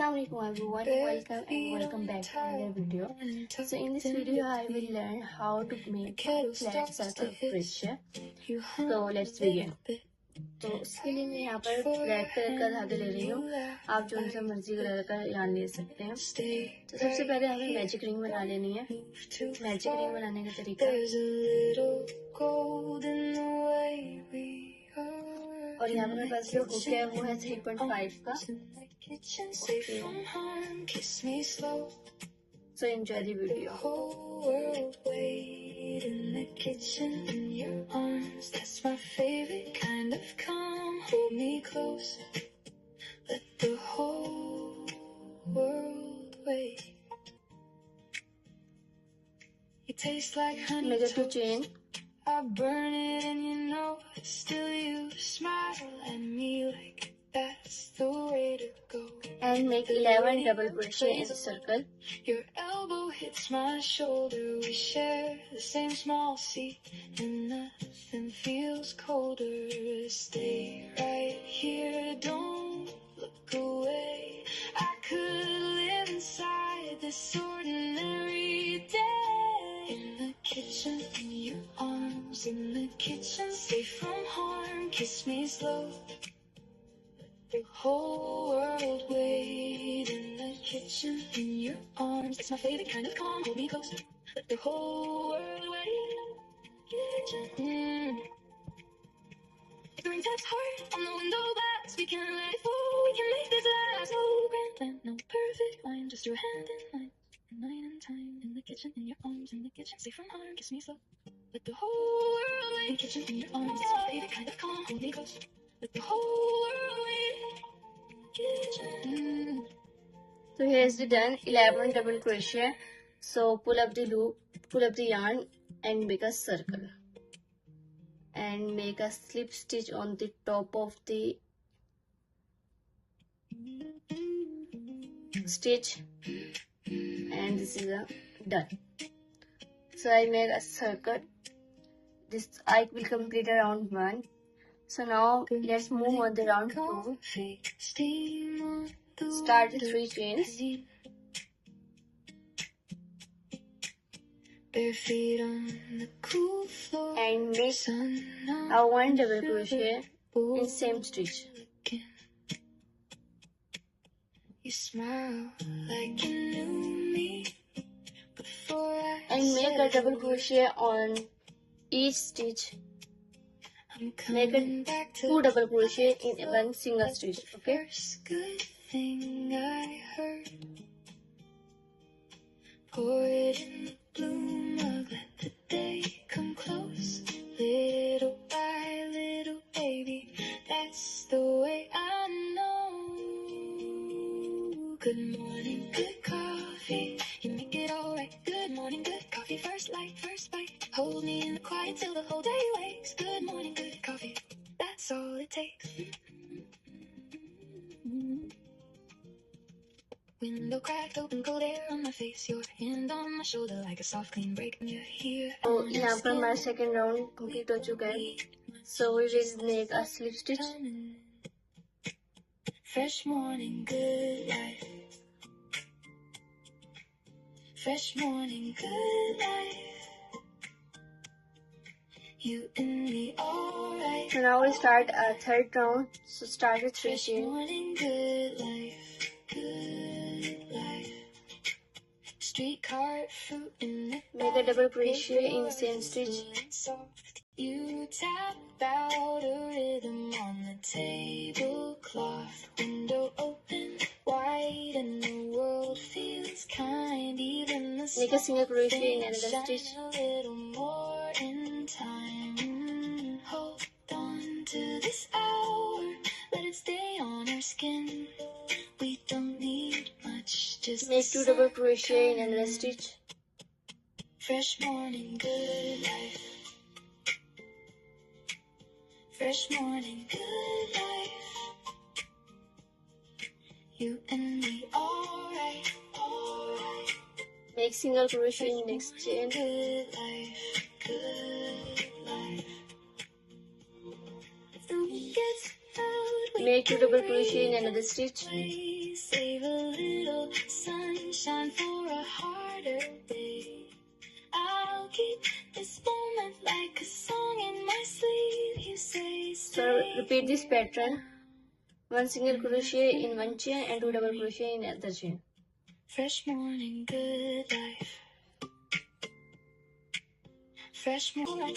Assalamualaikum everyone, welcome back to another video. So in this video I will learn how to make flat circle crochet. So let's begin. तो उसके लिए मैं यहाँ पर red colour का धागा ले रही हूँ. आप जो सा मर्जी कलर का यार्न ले सकते हैं. तो सबसे पहले हमें मैजिक रिंग बना लेनी है. मैजिक रिंग बनाने का तरीका, और यहाँ पर मेरे पास जो हुक है वो है 3.5 का. So enjoy the video. In the kitchen, in your arms, that's my favorite kind of calm. Hold me close, let the whole world wait. You taste like honey. Make it to chain. I burn it and you know it. Still you smile at me like that's the way to go. And make 11 double crochet in a circle. Your elbow hits my shoulder. We share the same small seat, and nothing feels colder. Stay right here, don't look away. I could live inside this ordinary day. In the kitchen, in your arms. In the kitchen, safe from harm. Kiss me slow. The whole world wait. In the kitchen, in your arms. It's my favorite kind of calm. Hold me close. Let the whole world wait. Kitchen. If the rain taps hard on the window glass, we can let it fall. We can make this last. No grand plan, no perfect line, just your hand in mine. Night and time. In the kitchen, in your arms. In the kitchen, safe from harm. Kiss me slow. Let the whole world wait. In the kitchen, in your arms. It's my favorite kind of calm. Hold me close. Let the whole world wait. So here is the done 11 double crochet. So pull up the loop, pull up the yarn and make a circle and make a slip stitch on the top of the stitch, and this is a done. So I make a circle. This I will complete a round 1. So now let's move on the round 2. Start the 3 chains. Bare feet on the cool floor. And make a 1 double crochet in same stitch. You smile like you knew me before and make a double crochet on each stitch. Make it 2 double crochet in one single stitch. Okay. First good thing I heard. Pour it in the blue mug. Let the day come close. Little by little, baby. That's the way I know. Good morning, good coffee. You make it alright. Good morning, good coffee. First light, first bite. Hold me in the quiet till the whole day wakes. Good morning, good coffee. That's all it takes. Window cracked open, cold air on my face. Your hand on my shoulder like a soft clean break when you're here. So यहाँ पर हमारा second round complete हो चुका है. So we will make a slip stitch. Fresh morning, good life. Fresh morning, good life. You and me, alright. So now we start a third round. So start with 3 chains. Morning, good life, good life. Streetcar fruit in the make a double crochet in same stitch. You tap out a rhythm on the tablecloth. Window open wide and the world feels kind. Even the make a single crochet in another stitch. A little more in time. Hold on to this hour. Let it stay on our skin. We don't need much. Just make 2 double crochet in another stitch. Fresh morning, good life. Fresh morning, good life. You and me, alright, alright. Make single crochet in next chain. Good life, good life. If the wind gets out, make 2 double crochet in another stitch. Save a sunshine for a harder day. I'll keep this moment like a song in my sleeve. You say, so repeat this pattern. 1 single crochet in one chain and 2 double crochet in other chain. Fresh morning, good life. Fresh morning,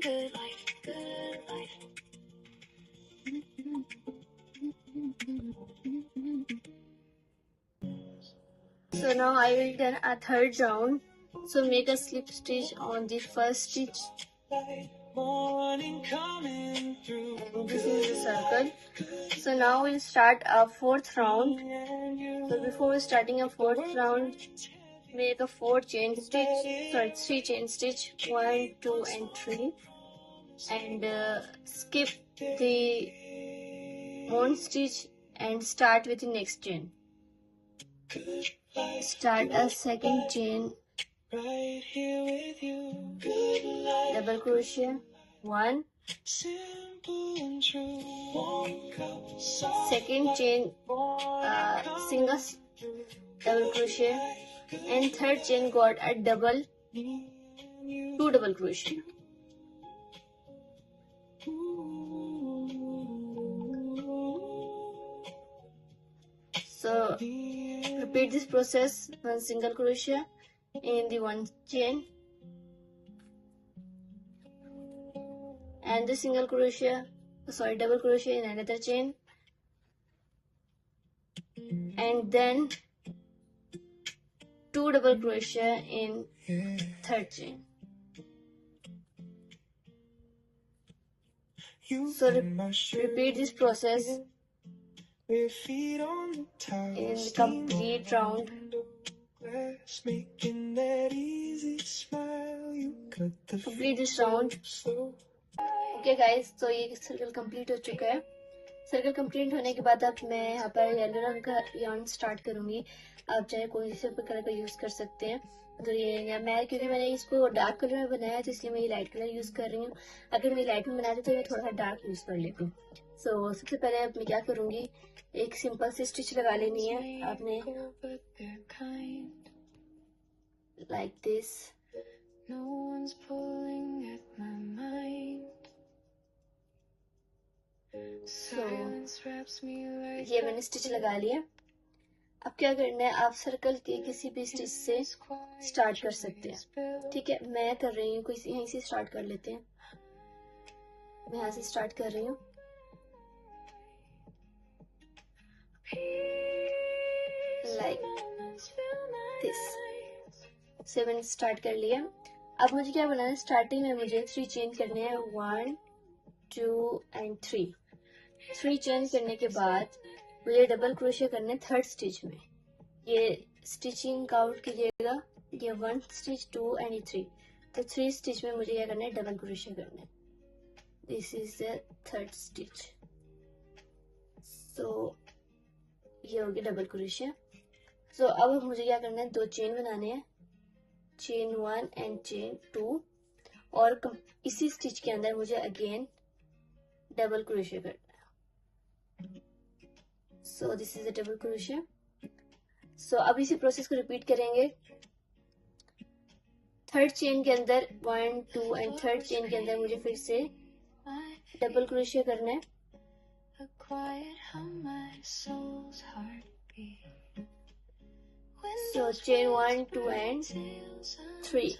good life, good life. So now I will done a third round. So make a slip stitch on the first stitch. And this is the circle. So now we'll start a fourth round. So before starting a fourth round, make a 3 chain stitch, 1, 2 and 3, and skip the one stitch and start with the next chain. Start a second chain, double crochet, 1, second chain, single double crochet, and third chain got a double, 2 double crochet. So repeat this process, 1 single crochet in the one chain and the double crochet in another chain, and then 2 double crochet in third chain. So repeat this process in the complete round. Complete this round. Okay guys, तो ये circle complete हो चुका है. Circle complete होने के बाद अब मैं यहाँ पर येलो रंग का yarn स्टार्ट करूंगी. आप चाहे कोई से भी कलर का यूज कर सकते हैं. तो ये मैं क्योंकि मैंने इसको डार्क कलर में बनाया तो इसलिए मैं ये लाइट कलर यूज कर रही हूँ. अगर मैं लाइट में बनाती तो मैं थोड़ा सा डार्क यूज कर लेती हूँ. सो सबसे पहले अब मैं क्या करूंगी, एक सिंपल सी स्टिच लगा लेनी है आपने, लाइक दिस. ये मैंने स्टिच लगा लिया. अब क्या करना है, आप सर्कल के किसी भी स्टिच से स्टार्ट कर सकते हैं. ठीक है, मैं कर रही हूँ, कोई यहीं से स्टार्ट कर लेते हैं. मैं यहाँ से स्टार्ट कर रही हूँ. Like this. से मैंने स्टार्ट कर लिया. अब मुझे क्या बनाना है, स्टार्टिंग में मुझे 3 चेन करने हैं, 1 2 एंड 3. 3 चेन करने के बाद मुझे डबल क्रोशिया करने थर्ड स्टिच में. ये स्टिचिंग काउंट कीजिएगा, ये 1 स्टिच 2 एंड 3. तो 3 स्टिच में मुझे क्या करना है, डबल क्रोशिया करना है. This is the third stitch. So ये हो गया डबल क्रोशिया. सो अब मुझे क्या करना है, 2 चेन बनाने हैं, चेन 1 एंड चेन 2, और इसी स्टिच के अंदर मुझे अगेन डबल क्रोशिया करना है. So this is the double crochet. So अब इसी प्रोसेस को रिपीट करेंगे. थर्ड चेन के अंदर 1 2 एंड थर्ड चेन के अंदर मुझे फिर से डबल क्रोशिया करना है. So chain 1 2 and 3.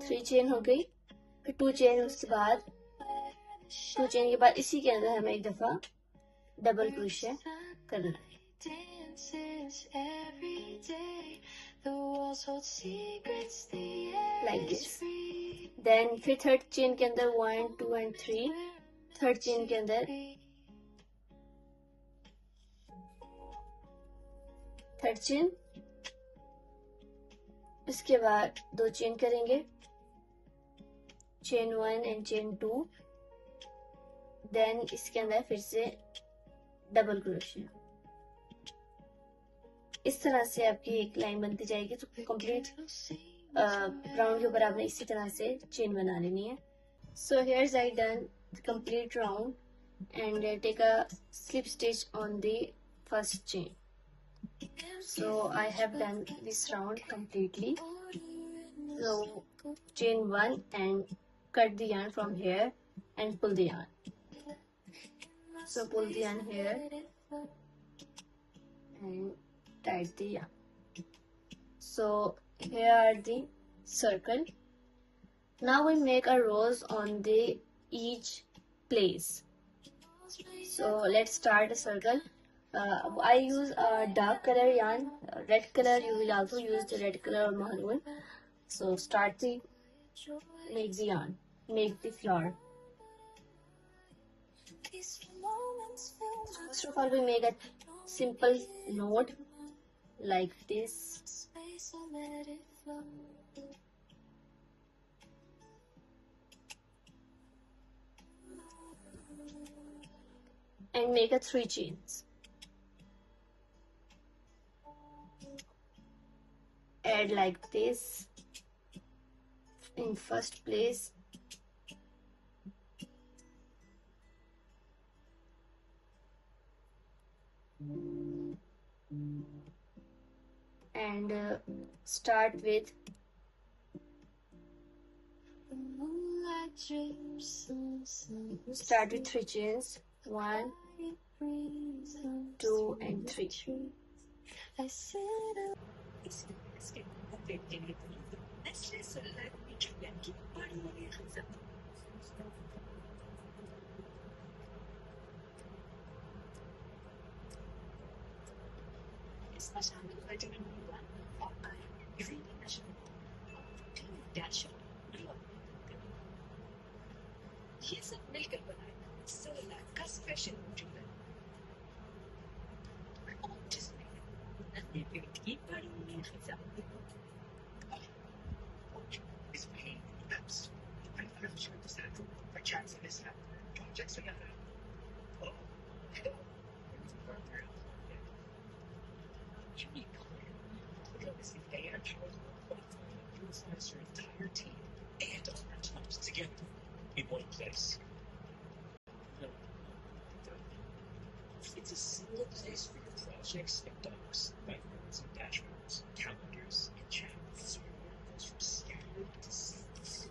3 चेन हो गई. फिर 2 चेन, उसके बाद 2 चेन के बाद इसी के अंदर हमें एक दफा डबल क्रोशिया करना है, लाइक दिस. देन फिर थर्ड चेन के अंदर 1 2 एंड 3. थर्ड चेन के अंदर थर्ड चेन, इसके बाद 2 चेन करेंगे, चेन 1 एंड चेन 2. देन इसके अंदर फिर से डबल क्रोशिया. इस तरह से आपकी एक लाइन बनती जाएगी. तो कंप्लीट राउंड के ऊपर आपने इसी तरह से चेन बना लेनी है. So here's I done the complete round. and take a slip stitch on the first chain. So I have done this round completely. So chain 1 and cut the yarn from here and pull the yarn. So pull the yarn here and tie the yarn. So here are the circle. Now we make a rose on the each place. So let's start a circle. I use a dark color yarn, red color. You will also use the red color or maroon. So start the make the yarn, make the flower. First of all, we make a simple knot like this. And make a 3 chains. Add like this in first place. And start with start with 3 chains. 1, 2 and 3. It's a single place for your projects and docs, whiteboards and dashboards, calendars and channels, so your work goes from scattered to seamless.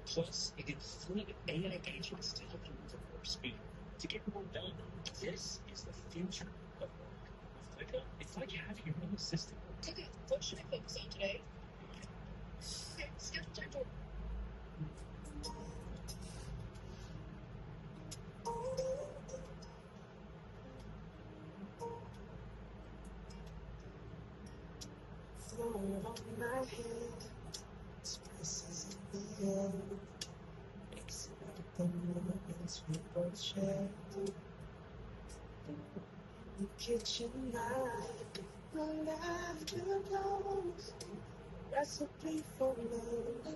Plus, it can fleet AI agents to help you move at warp speed. To get more done, this is the future of work. With ClickUp, it's like having your own assistant. ClickUp, what should I focus on today? Okay, schedule time for on my head, expresses in the air, except the moments we both share. In the kitchen light, the laughter blows, recipe for love.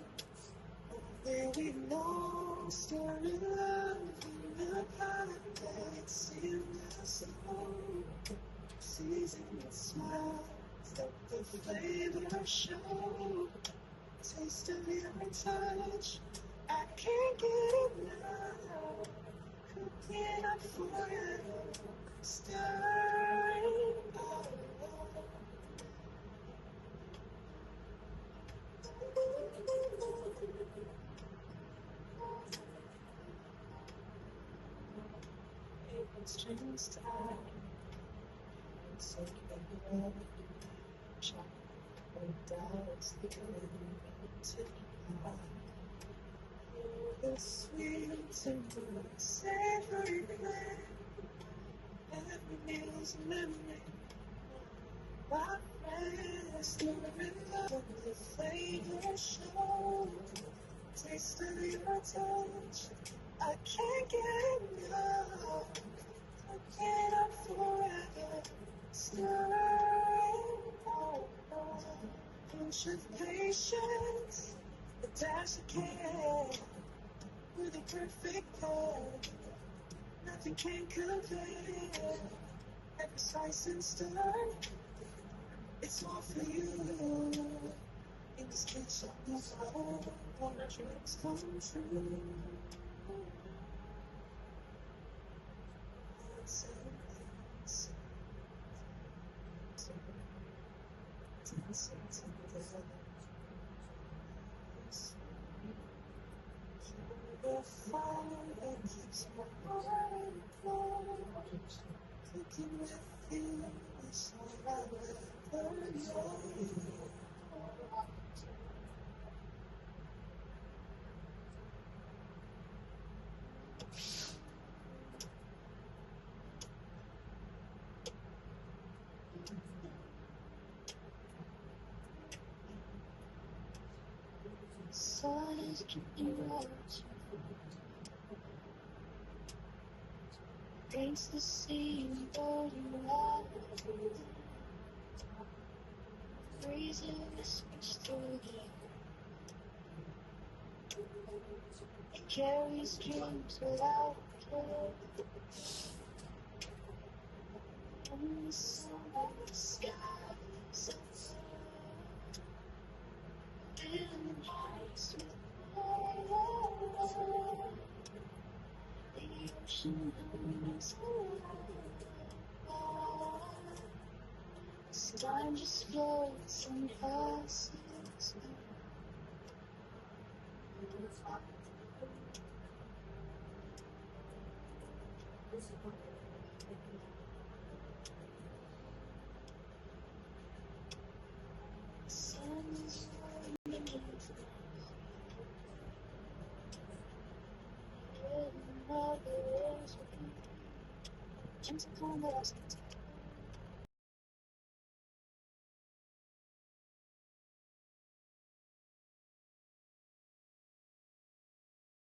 There we know, still in love, in the paradise, in the soul, season and smile. Let the flavor show, taste of your touch. I can't get enough. Cooking up forever, stirring up. It's just time. It's like the sweet and savory flame, every meal's a memory. My friends, the rhythm of the flavor show, taste of your touch. I can't get enough. Cooking up forever, stirring up. Punch of patience, a dash of care, with a perfect pair. Nothing can compare. Every slice and stir, it's all for you. In this kitchen, all our dreams come true. Sun is keeping watch against the sea, golden light, freezing whispers through the air. It carries dreams without care. And the sun in the sky sets in hearts with fire. The ocean hums alive. This time just floats and passes. Sun's warming another rose. Gentle calm that I